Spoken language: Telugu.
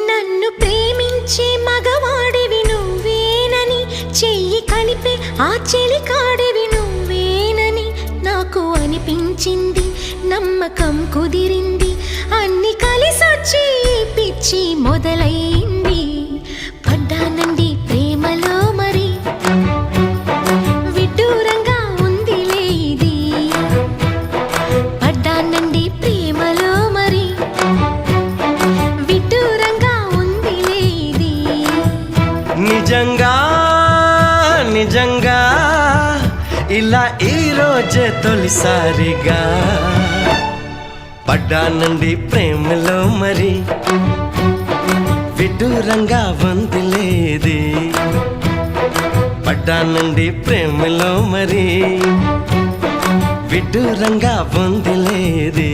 నన్ను ప్రేమించే మగవాడివి నువ్వేనని, చెయ్యి కలిపే ఆ చెలికాడివి నువ్వేనని నాకు అనిపించింది. నమ్మకం కుదిరింది, అన్ని కలిసొచ్చి పిచ్చి మొదలైంది. పడ్డానండి ప్రేమలో మరి, విడ్డూరంగా ఉందిలే ఇది. పడ్డానండి ప్రేమలో మరి, విడ్డూరంగా ఉందిలే ఇది. నిజంగా నిజంగా ఇలా ఈ రోజే తొలిసారిగా పడ్డానండి ప్రేమలో మరి, విడ్డూరంగా వందిలేది. పడ్డానండి ప్రేమలో మరి, విడ్డూరంగా వందిలేది.